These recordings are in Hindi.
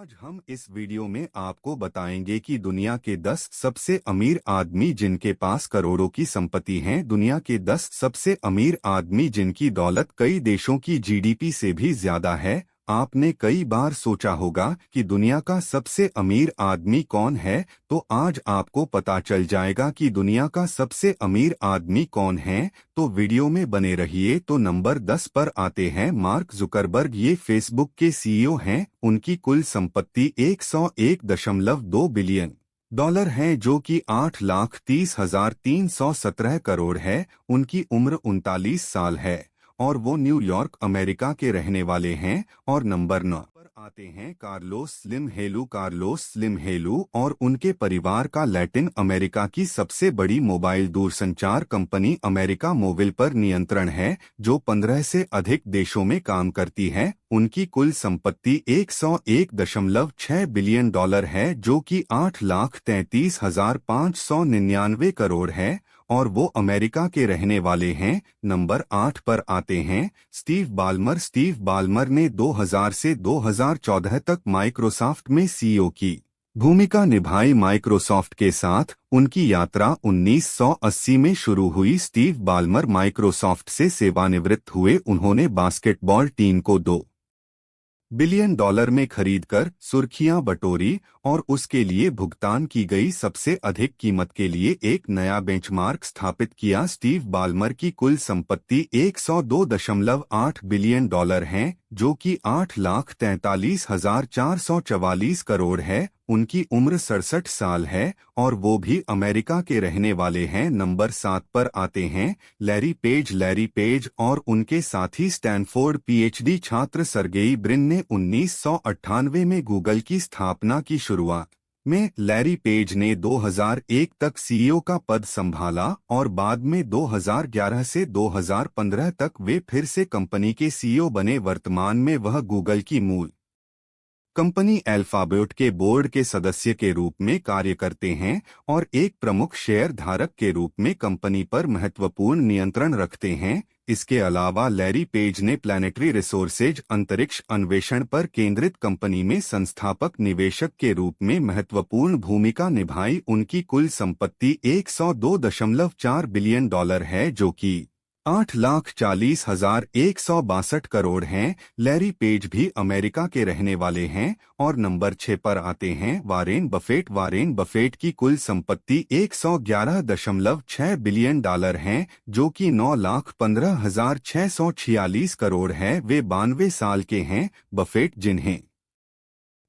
आज हम इस वीडियो में आपको बताएंगे कि दुनिया के 10 सबसे अमीर आदमी जिनके पास करोड़ों की संपत्ति है। दुनिया के 10 सबसे अमीर आदमी जिनकी दौलत कई देशों की जीडीपी से भी ज्यादा है। आपने कई बार सोचा होगा कि दुनिया का सबसे अमीर आदमी कौन है, तो आज आपको पता चल जाएगा कि दुनिया का सबसे अमीर आदमी कौन है। तो वीडियो में बने रहिए। तो नंबर 10 पर आते हैं मार्क जुकरबर्ग। ये फेसबुक के सीईओ हैं। उनकी कुल संपत्ति 101.2 बिलियन डॉलर है, जो कि 8,30,317 करोड़ है। उनकी उम्र 39 साल है और वो न्यूयॉर्क अमेरिका के रहने वाले हैं। और नंबर 9 पर आते हैं कार्लोस स्लिम हेलू। कार्लोस स्लिम हेलू और उनके परिवार का लैटिन अमेरिका की सबसे बड़ी मोबाइल दूरसंचार कंपनी अमेरिका मोबाइल पर नियंत्रण है, जो 15 से अधिक देशों में काम करती है। उनकी कुल संपत्ति 101.6 बिलियन डॉलर है, जो कि 8,33,599 करोड़ है और वो अमेरिका के रहने वाले हैं। नंबर 8 पर आते हैं स्टीव बाल्मर। स्टीव बाल्मर ने 2000 से 2014 तक माइक्रोसॉफ्ट में सीईओ की भूमिका निभाई। माइक्रोसॉफ्ट के साथ उनकी यात्रा 1980 में शुरू हुई। स्टीव बाल्मर माइक्रोसॉफ्ट से सेवानिवृत्त हुए। उन्होंने बास्केटबॉल टीम को $2 बिलियन में खरीदकर सुर्खियां बटोरी और उसके लिए भुगतान की गई सबसे अधिक कीमत के लिए एक नया बेंचमार्क स्थापित किया। स्टीव बाल्मर की कुल संपत्ति 102.8 बिलियन डॉलर है, जो कि 8,43,444 करोड़ है। उनकी उम्र 67 साल है और वो भी अमेरिका के रहने वाले हैं। नंबर 7 पर आते हैं लैरी पेज। लैरी पेज और उनके साथी स्टैनफोर्ड पीएचडी छात्र सर्गेई ब्रिन ने 1998 में गूगल की स्थापना की। शुरुआत में लैरी पेज ने 2001 तक सीईओ का पद संभाला और बाद में 2011 से 2015 तक वे फिर से कंपनी के सीईओ बने। वर्तमान में वह गूगल की मूल कंपनी अल्फाबेट के बोर्ड के सदस्य के रूप में कार्य करते हैं और एक प्रमुख शेयर धारक के रूप में कंपनी पर महत्वपूर्ण नियंत्रण रखते हैं। इसके अलावा लैरी पेज ने प्लैनेटरी रिसोर्सेज अंतरिक्ष अन्वेषण पर केंद्रित कंपनी में संस्थापक निवेशक के रूप में महत्वपूर्ण भूमिका निभाई। उनकी कुल संपत्ति 102.4 बिलियन डॉलर है, जो कि 8,40,162 करोड़ हैं। लैरी पेज भी अमेरिका के रहने वाले हैं। और नंबर 6 पर आते हैं वारेन बफेट। वारेन बफेट की कुल संपत्ति 111.6 बिलियन डॉलर है, जो कि 9,15,646 करोड़ है। वे 92 साल के हैं। बफेट, जिन्हें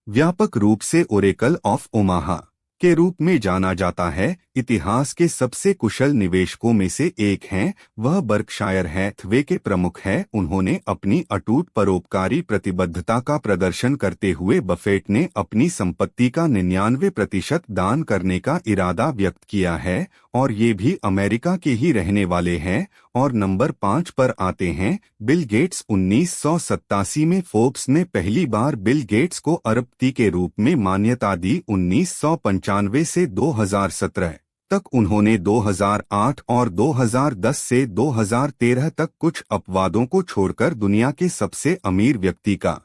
व्यापक रूप से ओरेकल ऑफ ओमाहा के रूप में जाना जाता है, इतिहास के सबसे कुशल निवेशकों में से एक हैं। वह बर्कशायर हैथवे के प्रमुख हैं। उन्होंने अपनी अटूट परोपकारी प्रतिबद्धता का प्रदर्शन करते हुए बफेट ने अपनी संपत्ति का 99% दान करने का इरादा व्यक्त किया है और ये भी अमेरिका के ही रहने वाले हैं। और नंबर 5 पर आते हैं बिल गेट्स। 1987 में फोर्ब्स ने पहली बार बिल गेट्स को अरबपति के रूप में मान्यता दी। 1995 से 2017 तक उन्होंने 2008 और 2010 से 2013 तक कुछ अपवादों को छोड़कर दुनिया के सबसे अमीर व्यक्ति का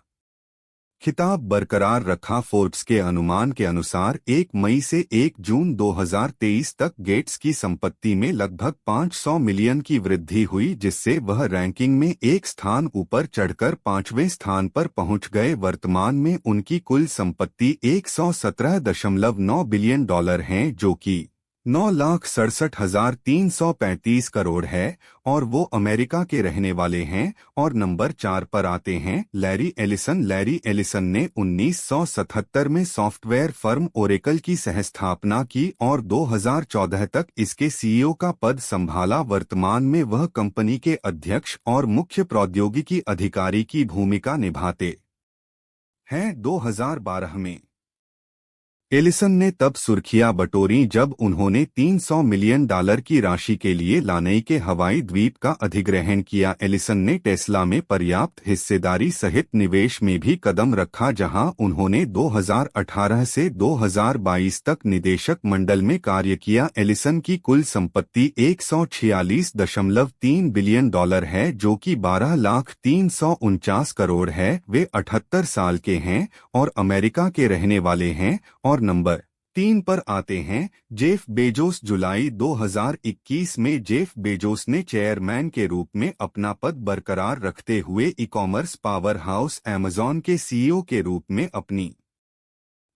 खिताब बरकरार रखा। फोर्ब्स के अनुमान के अनुसार 1 मई से 1 जून 2023 तक गेट्स की संपत्ति में लगभग 500 मिलियन की वृद्धि हुई, जिससे वह रैंकिंग में एक स्थान ऊपर चढ़कर 5वें स्थान पर पहुंच गए। वर्तमान में उनकी कुल संपत्ति 117.9 बिलियन डॉलर है, जो कि 9,67,335 करोड़ है और वो अमेरिका के रहने वाले हैं। और नंबर 4 पर आते हैं लैरी एलिसन। लैरी एलिसन ने 1977 में सॉफ्टवेयर फर्म ओरेकल की सहस्थापना की और 2014 तक इसके सीईओ का पद संभाला। वर्तमान में वह कंपनी के अध्यक्ष और मुख्य प्रौद्योगिकी अधिकारी की भूमिका निभाते हैं। 2012 में एलिसन ने तब सुर्खियां बटोरी जब उन्होंने $300 मिलियन की राशि के लिए लानई के हवाई द्वीप का अधिग्रहण किया। एलिसन ने टेस्ला में पर्याप्त हिस्सेदारी सहित निवेश में भी कदम रखा, जहां उन्होंने 2018 से 2022 तक निदेशक मंडल में कार्य किया। एलिसन की कुल संपत्ति $146.3 बिलियन है, जो कि 12,349 करोड़ है। वे 78 साल के हैं और अमेरिका के रहने वाले हैं। और नंबर 3 पर आते हैं जेफ बेजोस। जुलाई 2021 में जेफ बेजोस ने चेयरमैन के रूप में अपना पद बरकरार रखते हुए ई-कॉमर्स पावर हाउस अमेज़न के सीईओ के रूप में अपनी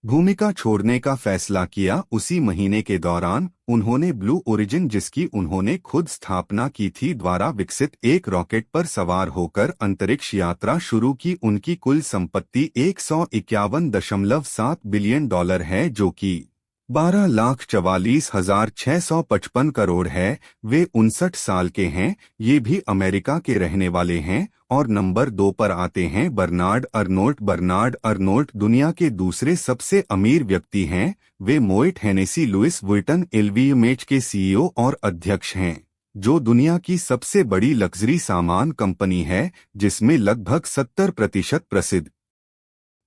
भूमिका छोड़ने का फैसला किया। उसी महीने के दौरान उन्होंने ब्लू ओरिजिन, जिसकी उन्होंने खुद स्थापना की थी, द्वारा विकसित एक रॉकेट पर सवार होकर अंतरिक्ष यात्रा शुरू की। उनकी कुल संपत्ति $151.7 बिलियन है, जो कि 12,44,655 करोड़ है। वे 59 साल के हैं। ये भी अमेरिका के रहने वाले हैं। और नंबर 2 पर आते हैं बर्नार्ड अर्नोल्ट। बर्नार्ड अर्नोल्ट दुनिया के दूसरे सबसे अमीर व्यक्ति हैं। वे मोएट हेनेसी लुइस वुइटन एलवीएमएच के सीईओ और अध्यक्ष हैं, जो दुनिया की सबसे बड़ी लग्जरी सामान कंपनी है, जिसमें लगभग 70% प्रसिद्ध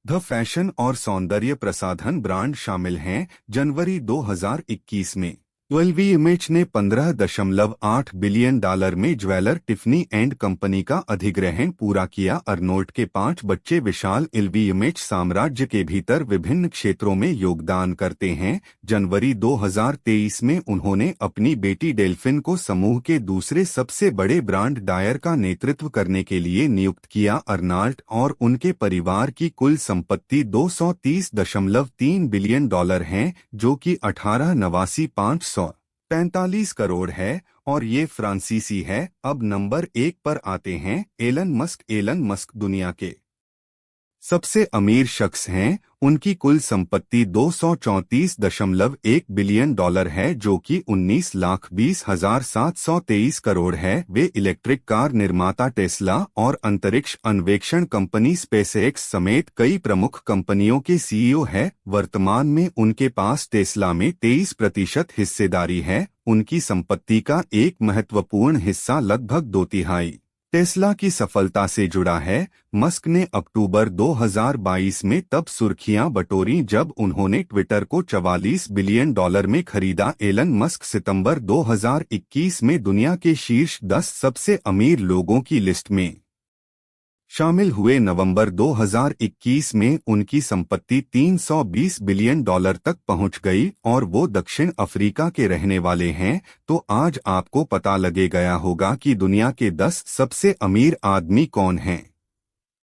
द फैशन और सौंदर्य प्रसाधन ब्रांड शामिल हैं। जनवरी 2021 में एलवीएमएच ने $15.8 बिलियन में ज्वेलर टिफनी एंड कंपनी का अधिग्रहण पूरा किया। अर्नोल्ट के 5 बच्चे विशाल एलवीएमएच साम्राज्य के भीतर विभिन्न क्षेत्रों में योगदान करते हैं। जनवरी 2023 में उन्होंने अपनी बेटी डेल्फिन को समूह के दूसरे सबसे बड़े ब्रांड डायर का नेतृत्व करने के लिए नियुक्त किया। अर्नोल्ट और उनके परिवार की कुल संपत्ति $230.3 बिलियन है, जो कि 18,545 करोड़ है, और ये फ्रांसीसी है। अब नंबर 1 पर आते हैं एलन मस्क। एलन मस्क दुनिया के सबसे अमीर शख्स हैं। उनकी कुल संपत्ति $234.1 बिलियन है, जो कि 19,20,723 करोड़ है। वे इलेक्ट्रिक कार निर्माता टेस्ला और अंतरिक्ष अन्वेषण कंपनी स्पेसएक्स समेत कई प्रमुख कंपनियों के सीईओ हैं। वर्तमान में उनके पास टेस्ला में 23% हिस्सेदारी है। उनकी संपत्ति का एक महत्वपूर्ण हिस्सा, लगभग 2/3, टेस्ला की सफलता से जुड़ा है। मस्क ने अक्टूबर 2022 में तब सुर्खियां बटोरी जब उन्होंने ट्विटर को $44 बिलियन में खरीदा। एलन मस्क सितंबर 2021 में दुनिया के शीर्ष 10 सबसे अमीर लोगों की लिस्ट में शामिल हुए। नवंबर 2021 में उनकी संपत्ति $320 बिलियन तक पहुंच गई और वो दक्षिण अफ्रीका के रहने वाले हैं। तो आज आपको पता लगे गया होगा कि दुनिया के 10 सबसे अमीर आदमी कौन हैं।